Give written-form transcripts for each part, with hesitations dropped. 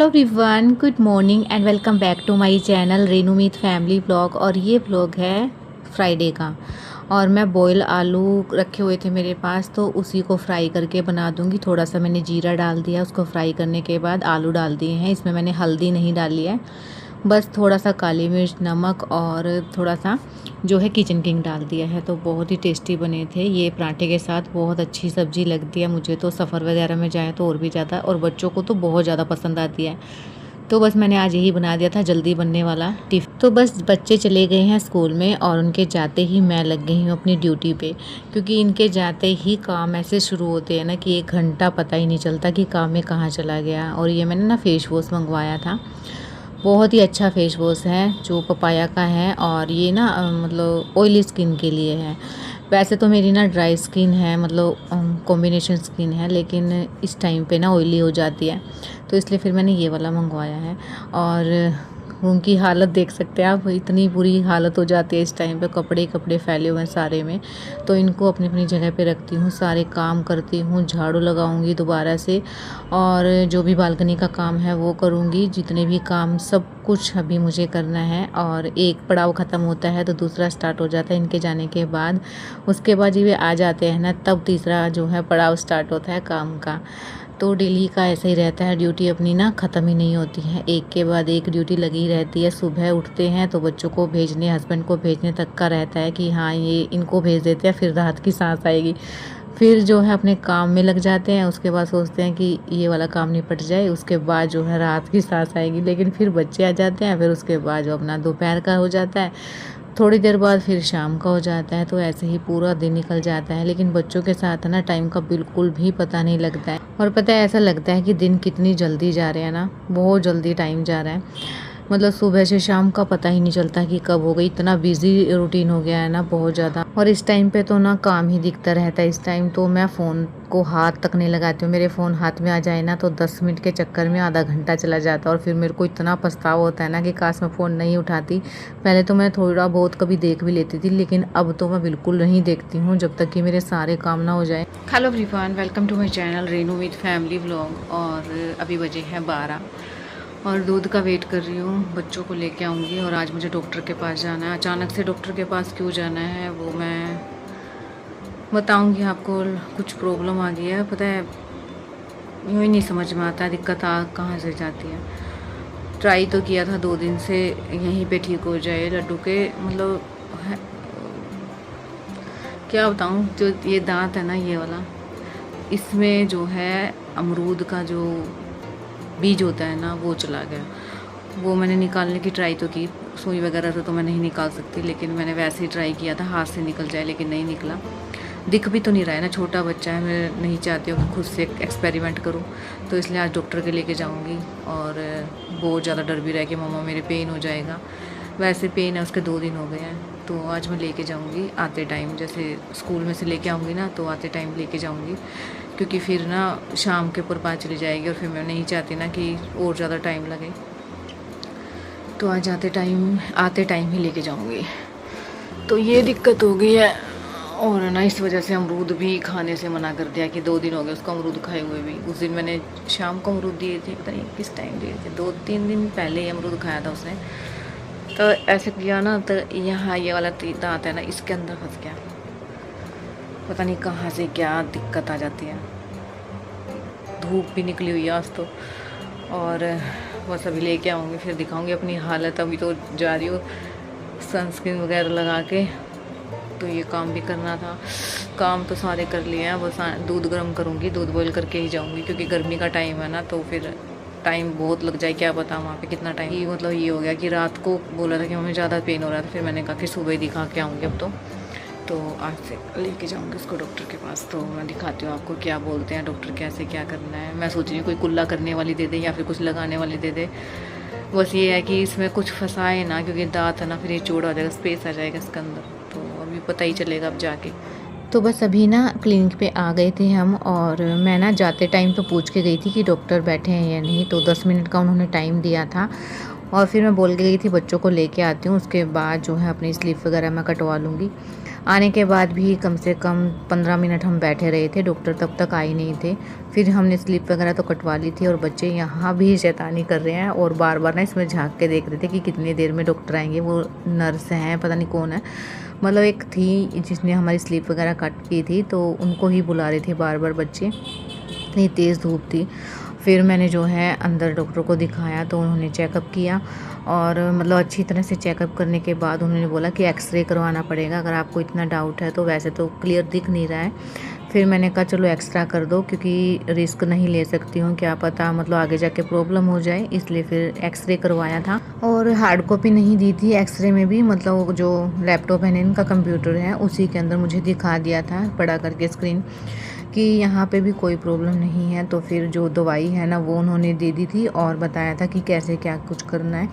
Everyone, good morning and welcome back to my channel Renumeet family blog. और ये blog है Friday का। और मैं बॉयल आलू रखे हुए थे मेरे पास, तो उसी को फ्राई करके बना दूंगी। थोड़ा सा मैंने जीरा डाल दिया, उसको फ्राई करने के बाद आलू डाल दिए हैं। इसमें मैंने हल्दी नहीं डाली है, बस थोड़ा सा काली मिर्च, नमक और थोड़ा सा जो है किचन किंग डाल दिया है। तो बहुत ही टेस्टी बने थे ये पराठे के साथ। बहुत अच्छी सब्ज़ी लगती है मुझे तो, सफ़र वगैरह में जाए तो और भी ज़्यादा, और बच्चों को तो बहुत ज़्यादा पसंद आती है। तो बस मैंने आज यही बना दिया था, जल्दी बनने वाला टिफ़िन। तो बस बच्चे चले गए हैं स्कूल में, और उनके जाते ही मैं लग गई हूँ अपनी ड्यूटी पे, क्योंकि इनके जाते ही काम ऐसे शुरू होते हैं ना कि 1 घंटा पता ही नहीं चलता कि काम में कहाँ चला गया। और ये मैंने ना फेस वॉश मंगवाया था, बहुत ही अच्छा फेस वॉश है जो पपाया का है। और ये ना मतलब ऑयली स्किन के लिए है। वैसे तो मेरी ना ड्राई स्किन है, मतलब कॉम्बिनेशन स्किन है, लेकिन इस टाइम पे ना ऑयली हो जाती है, तो इसलिए फिर मैंने ये वाला मंगवाया है। और उनकी हालत देख सकते हैं आप, इतनी बुरी हालत हो जाती है इस टाइम पे, कपड़े कपड़े फैले हुए हैं सारे में। तो इनको अपनी अपनी जगह पे रखती हूँ, सारे काम करती हूँ, झाड़ू लगाऊंगी दोबारा से, और जो भी बालकनी का काम है वो करूँगी। जितने भी काम सब कुछ अभी मुझे करना है, और एक पड़ाव ख़त्म होता है तो दूसरा स्टार्ट हो जाता है इनके जाने के बाद। उसके बाद जब ये आ जाते हैं ना, तब तीसरा जो है पड़ाव स्टार्ट होता है काम का। तो डेली का ऐसा ही रहता है, ड्यूटी अपनी ना ख़त्म ही नहीं होती है, एक के बाद एक ड्यूटी लगी रहती है। सुबह उठते हैं तो बच्चों को भेजने, हस्बैंड को भेजने तक का रहता है कि हाँ ये इनको भेज देते हैं, फिर राहत की सांस आएगी। फिर जो है अपने काम में लग जाते हैं, उसके बाद सोचते हैं कि ये वाला काम निपट जाए, उसके बाद जो है राहत की सांस आएगी। लेकिन फिर बच्चे आ जाते हैं, फिर उसके बाद जो अपना दोपहर का हो जाता है, थोड़ी देर बाद फिर शाम का हो जाता है। तो ऐसे ही पूरा दिन निकल जाता है। लेकिन बच्चों के साथ ना टाइम का बिल्कुल भी पता नहीं लगता है। और पता है, ऐसा लगता है कि दिन कितनी जल्दी जा रहे हैं ना, बहुत जल्दी टाइम जा रहा है। मतलब सुबह से शाम का पता ही नहीं चलता कि कब हो गई। इतना बिजी रूटीन हो गया है ना, बहुत ज़्यादा। और इस टाइम पे तो ना काम ही दिखता रहता है। इस टाइम तो मैं फ़ोन को हाथ तक नहीं लगाती हूँ। मेरे फ़ोन हाथ में आ जाए ना तो 10 मिनट के चक्कर में आधा घंटा चला जाता है, और फिर मेरे को इतना पछतावा होता है ना कि काश मैं फ़ोन नहीं उठाती। पहले तो मैं थोड़ा बहुत कभी देख भी लेती थी, लेकिन अब तो मैं बिल्कुल नहीं देखती हूँ जब तक कि मेरे सारे काम ना हो जाए। Hello everyone, welcome to my channel Renumeet family vlog. और अभी बजे हैं 12, और दूध का वेट कर रही हूँ, बच्चों को लेके आऊँगी। और आज मुझे डॉक्टर के पास जाना है। अचानक से डॉक्टर के पास क्यों जाना है वो मैं बताऊँगी आपको। कुछ प्रॉब्लम आ गई है, पता है, यूँ ही नहीं समझ में आता दिक्कत आ कहाँ से जाती है। ट्राई तो किया था 2 दिन से यहीं पे ठीक हो जाए लड्डू के, मतलब क्या बताऊँ। जो ये दांत है ना, ये वाला, इसमें जो है अमरूद का जो बीज होता है ना, वो चला गया। वो मैंने निकालने की ट्राई तो की, सुई वगैरह से तो मैं नहीं निकाल सकती, लेकिन मैंने वैसे ही ट्राई किया था हाथ से निकल जाए, लेकिन नहीं निकला। दिख भी तो नहीं रहा है ना, छोटा बच्चा है, मैं नहीं चाहती हूँ कि खुद से एक्सपेरिमेंट करूँ। तो इसलिए आज डॉक्टर के लेके जाऊँगी। और बहुत ज़्यादा डर भी रहा है कि मम्मा मेरे पेन हो जाएगा। वैसे पेन है उसके 2 दिन हो गए हैं, तो आज मैं लेके जाऊँगी आते टाइम। जैसे स्कूल में से लेके आऊँगी ना, तो आते टाइम लेके जाऊँगी, क्योंकि फिर ना शाम के ऊपर पता चली जाएगी, और फिर मैं नहीं चाहती ना कि और ज़्यादा टाइम लगे। तो आज आते टाइम ही लेके जाऊँगी। तो ये दिक्कत हो गई है। और ना इस वजह से अमरूद भी खाने से मना कर दिया कि 2 दिन हो गए उसको अमरूद खाए हुए भी। उस दिन मैंने शाम को अमरूद दिए थे, पता नहीं किस टाइम दिए थे, 2-3 दिन पहले ही अमरूद खाया था उसने। तो ऐसे किया ना, तो यहाँ ये वाला दांत है ना, इसके अंदर फंस गया। पता नहीं कहाँ से क्या दिक्कत आ जाती है। धूप भी निकली हुई है आज तो। और बस अभी लेके आऊँगी, फिर दिखाऊँगी अपनी हालत। अभी तो जा रही हूँ सनस्क्रीन वगैरह लगा के। तो ये काम भी करना था, काम तो सारे कर लिए हैं, बस दूध गर्म करूँगी, दूध बॉईल करके ही जाऊँगी, क्योंकि गर्मी का टाइम है ना, तो फिर टाइम बहुत लग जाए, क्या पता वहाँ पे कितना टाइम। ये मतलब ये हो गया कि रात को बोला था कि हमें ज़्यादा पेन हो रहा था, फिर मैंने कहा कि सुबह ही दिखा के आऊँगी अब तो आज से लेके जाऊँगी उसको डॉक्टर के पास। तो मैं दिखाती हूँ आपको क्या बोलते हैं डॉक्टर, कैसे क्या करना है। मैं सोच रही हूँ कोई कुल्ला करने वाली दे दे या फिर कुछ लगाने वाली दे दे। बस ये है कि इसमें कुछ फंसाए ना, क्योंकि दांत है ना, फिर ये चौड़ा हो जाएगा, स्पेस आ जाएगा इसके अंदर, तो अभी पता ही चलेगा अब जाके। तो बस अभी ना क्लिनिक पे आ गए थे हम, और मैं ना जाते टाइम तो पूछ के गई थी कि डॉक्टर बैठे हैं या नहीं। तो 10 मिनट का उन्होंने टाइम दिया था, और फिर मैं बोल के गई थी बच्चों को लेके आती हूँ, उसके बाद जो है अपनी स्लीप वगैरह मैं कटवा लूँगी। आने के बाद भी कम से कम 15 मिनट हम बैठे रहे थे, डॉक्टर तब तक आए नहीं थे। फिर हमने स्लिप वगैरह तो कटवा ली थी और बच्चे यहाँ भी शैतानी कर रहे हैं और बार बार ना इसमें झांक के देख रहे थे कि कितनी देर में डॉक्टर आएंगे। वो नर्स हैं, पता नहीं कौन है, मतलब एक थी जिसने हमारी स्लिप वगैरह कट की थी, तो उनको ही बुला रहे थे बार बार बच्चे, इतनी तेज़ धूप थी। फिर मैंने जो है अंदर डॉक्टर को दिखाया तो उन्होंने चेकअप किया और मतलब अच्छी तरह से चेकअप करने के बाद उन्होंने बोला कि एक्सरे करवाना पड़ेगा अगर आपको इतना डाउट है तो। वैसे तो क्लियर दिख नहीं रहा है। फिर मैंने कहा चलो एक्स्ट्रा कर दो, क्योंकि रिस्क नहीं ले सकती हूँ, क्या पता मतलब आगे जाके प्रॉब्लम हो जाए, इसलिए फिर एक्सरे करवाया था। और हार्ड कॉपी नहीं दी थी एक्सरे में भी, मतलब जो लैपटॉप है इनका कंप्यूटर है उसी के अंदर मुझे दिखा दिया था बड़ा करके स्क्रीन कि यहाँ पे भी कोई प्रॉब्लम नहीं है। तो फिर जो दवाई है ना वो उन्होंने दे दी थी और बताया था कि कैसे क्या कुछ करना है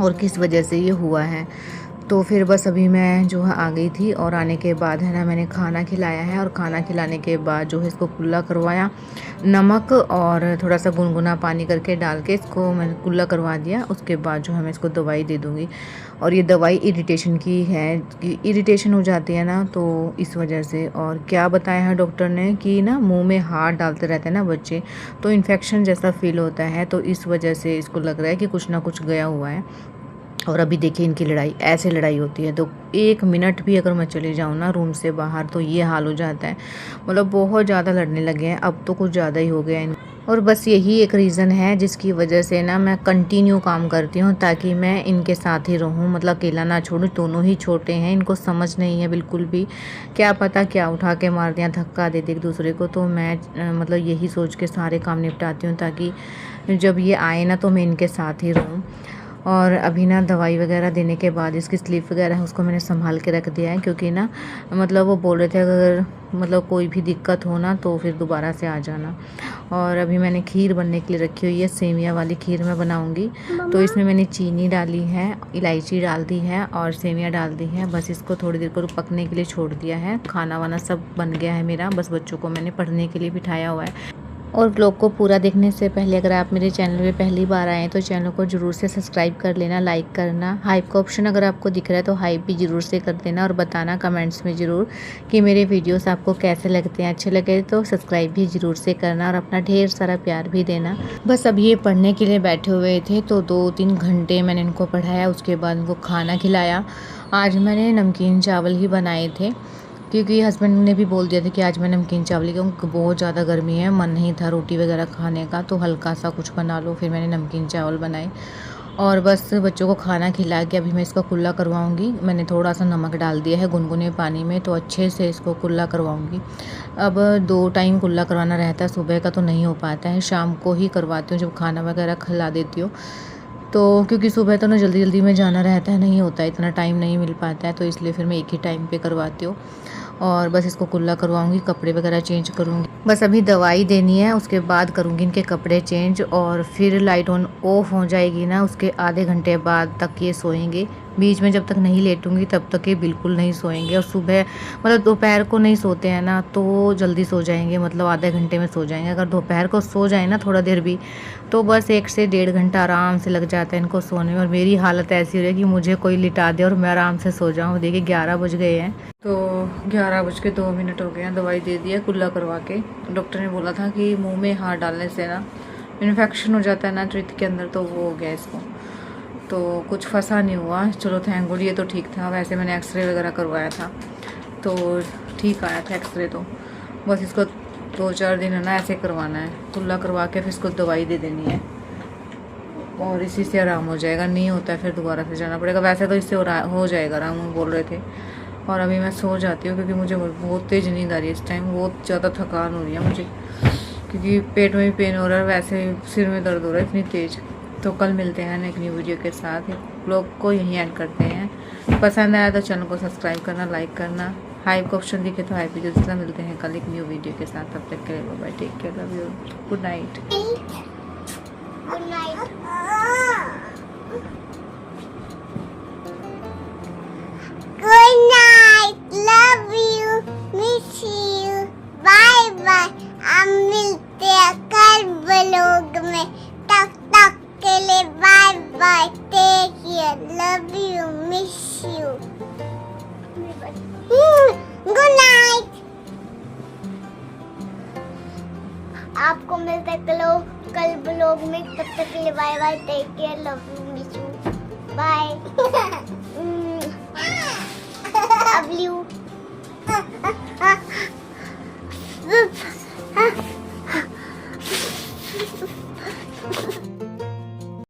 और किस वजह से ये हुआ है। तो फिर बस अभी मैं जो है आ गई थी और आने के बाद है ना मैंने खाना खिलाया है और खाना खिलाने के बाद जो है इसको कुल्ला करवाया, नमक और थोड़ा सा गुनगुना पानी करके डाल के इसको मैंने कुल्ला करवा दिया। उसके बाद जो है मैं इसको दवाई दे दूँगी। और ये दवाई इरिटेशन की है कि इरिटेशन हो जाती है ना, तो इस वजह से। और क्या बताया है डॉक्टर ने कि ना मुंह में हाथ डालते रहते हैं ना बच्चे, तो इन्फेक्शन जैसा फील होता है, तो इस वजह से इसको लग रहा है कि कुछ ना कुछ गया हुआ है। और अभी देखिए इनकी लड़ाई, ऐसे लड़ाई होती है तो 1 मिनट भी अगर मैं चली जाऊँ ना रूम से बाहर तो ये हाल हो जाता है। मतलब बहुत ज़्यादा लड़ने लगे हैं, अब तो कुछ ज़्यादा ही हो गया है। और बस यही एक रीज़न है जिसकी वजह से ना मैं कंटिन्यू काम करती हूँ ताकि मैं इनके साथ ही रहूँ, मतलब अकेला ना छोड़ूँ। दोनों ही छोटे हैं, इनको समझ नहीं है बिल्कुल भी, क्या पता क्या उठा के मार दिया, धक्का दे दे एक दूसरे को। तो मैं मतलब यही सोच के सारे काम निपटाती हूँ ताकि जब ये आए ना तो मैं इनके साथ ही रहूँ। और अभी ना दवाई वगैरह देने के बाद इसकी स्लीप वगैरह है उसको मैंने संभाल के रख दिया है, क्योंकि ना मतलब वो बोल रहे थे अगर मतलब कोई भी दिक्कत हो ना तो फिर दोबारा से आ जाना। और अभी मैंने खीर बनने के लिए रखी हुई है, सेमिया वाली खीर मैं बनाऊंगी। तो इसमें मैंने चीनी डाली है, इलायची डाल दी है और सेमिया डाल दी है। बस इसको थोड़ी देर को पकने के लिए छोड़ दिया है। खाना वाना सब बन गया है मेरा, बस बच्चों को मैंने पढ़ने के लिए बिठाया हुआ है। और ब्लॉग को पूरा देखने से पहले अगर आप मेरे चैनल पे पहली बार आएँ तो चैनल को ज़रूर से सब्सक्राइब कर लेना, लाइक करना। हाइप का ऑप्शन अगर आपको दिख रहा है तो हाइप भी ज़रूर से कर देना और बताना कमेंट्स में ज़रूर कि मेरे वीडियोस आपको कैसे लगते हैं। अच्छे लगे तो सब्सक्राइब भी ज़रूर से करना और अपना ढेर सारा प्यार भी देना। बस अब ये पढ़ने के लिए बैठे हुए थे तो 2-3 घंटे मैंने इनको पढ़ाया, उसके बाद इनको खाना खिलाया। आज मैंने नमकीन चावल ही बनाए थे क्योंकि हस्बैंड ने भी बोल दिया था कि आज मैं नमकीन चावल, क्योंकि बहुत ज़्यादा गर्मी है, मन नहीं था रोटी वगैरह खाने का, तो हल्का सा कुछ बना लो। फिर मैंने नमकीन चावल बनाए और बस बच्चों को खाना खिला के अभी मैं इसका कुल्ला करवाऊंगी। मैंने थोड़ा सा नमक डाल दिया है गुनगुने पानी में, तो अच्छे से इसको कुल्ला करवाऊंगी। अब 2 टाइम कुल्ला करवाना रहता है, सुबह का तो नहीं हो पाता है, शाम को ही करवाती हूँ जब खाना वगैरह खिला देती हूँ। तो क्योंकि सुबह तो ना जल्दी जल्दी में जाना रहता है, नहीं होता है, इतना टाइम नहीं मिल पाता है, तो इसलिए फिर मैं एक ही टाइम पे करवाती हूँ। और बस इसको कुल्ला करवाऊंगी, कपड़े वगैरह चेंज करूँगी। बस अभी दवाई देनी है, उसके बाद करूँगी इनके कपड़े चेंज और फिर लाइट ऑन ऑफ हो जाएगी ना, उसके आधे घंटे बाद तक ये सोएंगे। बीच में जब तक नहीं लेटूंगी तब तक ये बिल्कुल नहीं सोएंगे। और सुबह मतलब दोपहर को नहीं सोते हैं ना तो जल्दी सो जाएंगे, मतलब आधे घंटे में सो जाएंगे। अगर दोपहर को सो जाए ना थोड़ा देर भी तो बस 1 से 1.5 घंटा आराम से लग जाता है इनको सोने में। और मेरी हालत ऐसी हो रही है कि मुझे कोई लिटा दे और मैं आराम से सो जाऊँ। देखिए 11 बज गए हैं, तो 11:02 हो गए हैं। दवाई दे दी है कुल्ला करवा के। डॉक्टर ने बोला था कि मुंह में हाथ डालने से ना इन्फेक्शन हो जाता है ना टीथ के अंदर, तो वो हो गया इसको। तो कुछ फंसा नहीं हुआ, चलो थैंक गॉड, ये तो ठीक था। वैसे मैंने एक्सरे वगैरह करवाया था तो ठीक आया था एक्सरे। तो बस इसको 2-4 दिन है ना ऐसे करवाना है, कुल्ला करवा के फिर इसको दवाई दे देनी है और इसी से आराम हो जाएगा। नहीं होता है फिर दोबारा से जाना पड़ेगा। वैसे तो इससे हो जाएगा आराम, बोल रहे थे। और अभी मैं सो जाती हूँ क्योंकि मुझे बहुत तेज़ नींद आ रही है इस टाइम, बहुत ज़्यादा थकान हो रही है मुझे, क्योंकि पेट में भी पेन हो रहा है, वैसे सिर में दर्द हो रहा है इतनी तेज़। तो कल मिलते हैं एक न्यू वीडियो के साथ। ब्लॉग को यहीं एंड करते हैं। पसंद आया तो चैनल को सब्सक्राइब करना, लाइक करना। हाइप का ऑप्शन दिखे तो हाइप वीडियो से मिलते हैं कल एक न्यू वीडियो के साथ। तब तक के लिए bye, take care, love you, good night. Good night. Good night. Love you. Miss you. Bye bye. हम मिलते हैं कल ब्लॉग में। तब तक के लिए bye bye. Take care. Love you. Miss you. Good night. आपको मिलते हैं कल ब्लॉग में, तब तक के लिए bye bye, take care, love you, miss you, bye. Love you.